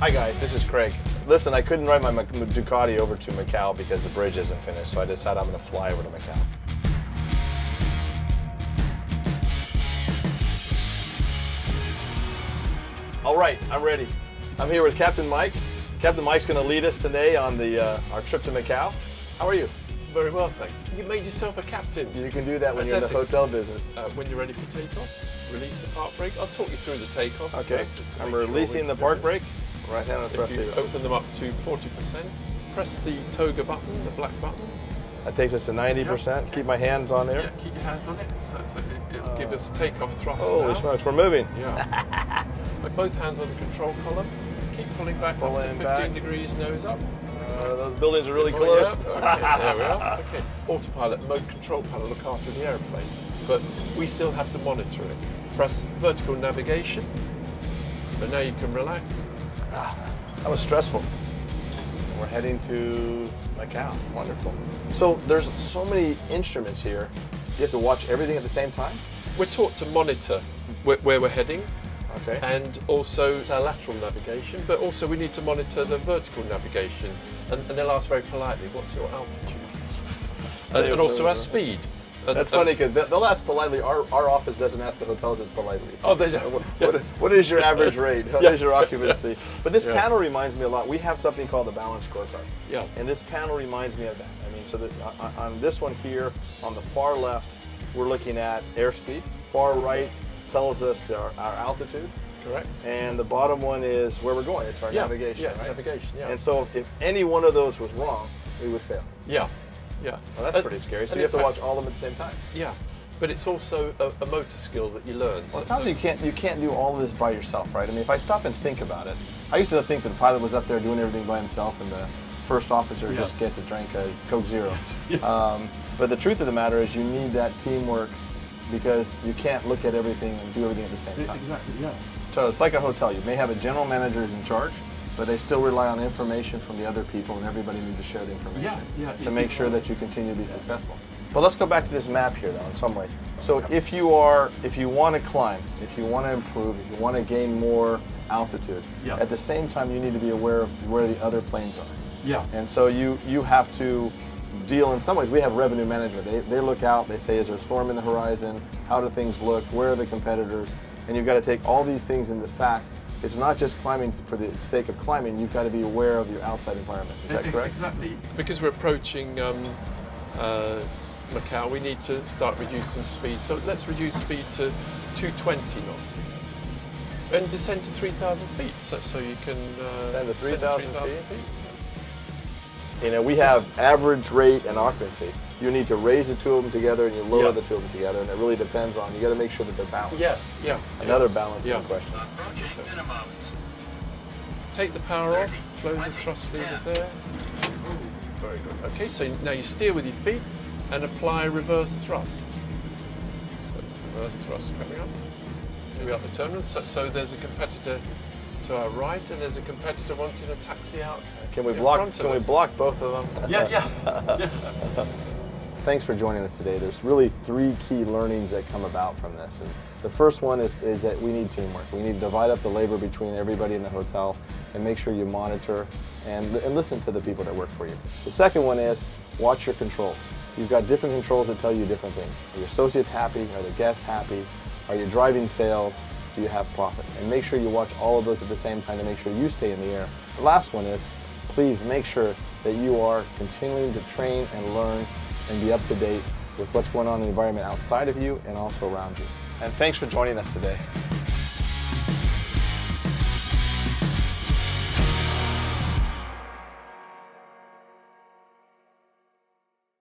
Hi guys, this is Craig. Listen, I couldn't ride my Ducati over to Macau because the bridge isn't finished, so I decided I'm going to fly over to Macau. All right, I'm ready. I'm here with Captain Mike. Captain Mike's going to lead us today on our trip to Macau. How are you? Very well, thanks. You made yourself a captain. You can do that when you're in the hotel business. When you're ready for takeoff, release the park brake. I'll talk you through the takeoff. Okay, I'm releasing the park brake. Right hand on thrust. If you open them up to 40%, press the toga button, the black button. That takes us to 90%. Yep. Keep my hands on there. Yeah, keep your hands on it. So it'll give us takeoff thrust. Holy now. smokes, we're moving. Yeah. With both hands on the control column. Keep pulling back up to 15 degrees, nose up. Those buildings are really close. Okay, there we are. Okay. Autopilot, mode control panel, look after the airplane. But we still have to monitor it. Press vertical navigation. So now you can relax. That was stressful. We're heading to Macau. Wonderful. So there's so many instruments here. You have to watch everything at the same time? We're taught to monitor where we're heading. Okay. And also our lateral navigation, but also we need to monitor the vertical navigation. And they'll ask very politely, what's your altitude? And also our speed. That's funny because they'll ask politely. Our office doesn't ask the hotels as politely. Oh, they don't. What is your average rate? What is your occupancy? But this Yeah. panel reminds me a lot. We have something called the balance scorecard. Yeah. And this panel reminds me of that. I mean, so that on this one here, on the far left, we're looking at airspeed. Far right tells us our altitude. Correct. And the bottom one is where we're going. It's our navigation, yeah, right? navigation, yeah. And so if any one of those was wrong, we would fail. Yeah, yeah. Well, that's pretty scary. So you have to watch all of them at the same time. Yeah, but it's also a motor skill that you learn. Well, it sounds like you can't do all of this by yourself, right? I mean, if I stop and think about it, I used to think that the pilot was up there doing everything by himself and the first officer just get to drink a Coke Zero. But the truth of the matter is you need that teamwork because you can't look at everything and do everything at the same time. Exactly, yeah. So it's like a hotel. You may have a general manager who's in charge, but they still rely on information from the other people, and everybody needs to share the information to make sure that you continue to be successful. But let's go back to this map here, though, in some ways. So if you want to climb, if you want to improve, if you want to gain more altitude, at the same time you need to be aware of where the other planes are. Yeah. And so you have to deal, in some ways, we have revenue management. They look out, they say, is there a storm in the horizon? How do things look? Where are the competitors? And you've got to take all these things into fact. It's not just climbing for the sake of climbing, you've got to be aware of your outside environment. Is that correct? Exactly. Because we're approaching Macau, we need to start reducing speed. So let's reduce speed to 220 knots. And descend to 3,000 feet, so you can descend to 3,000 feet. You know, we have average rate and occupancy. You need to raise the two of them together and you lower the two of them together, and it really depends on, you got to make sure that they're balanced. Yes, yeah. Another balancing question. So, take the power off, close the thrust levers there. Very good. Okay, so now you steer with your feet and apply reverse thrust. So reverse thrust coming up. Here we are at the terminal. So there's a competitor to our right, and there's a competitor wanting to taxi out. Can we block both of them? Yeah. Thanks for joining us today. There's really three key learnings that come about from this. And the first one is that we need teamwork. We need to divide up the labor between everybody in the hotel and make sure you monitor and listen to the people that work for you. The second one is watch your controls. You've got different controls that tell you different things. Are your associates happy? Are the guests happy? Are you driving sales? Do you have profit? And make sure you watch all of those at the same time to make sure you stay in the air. The last one is, please make sure that you are continuing to train and learn and be up to date with what's going on in the environment outside of you and also around you. And thanks for joining us today.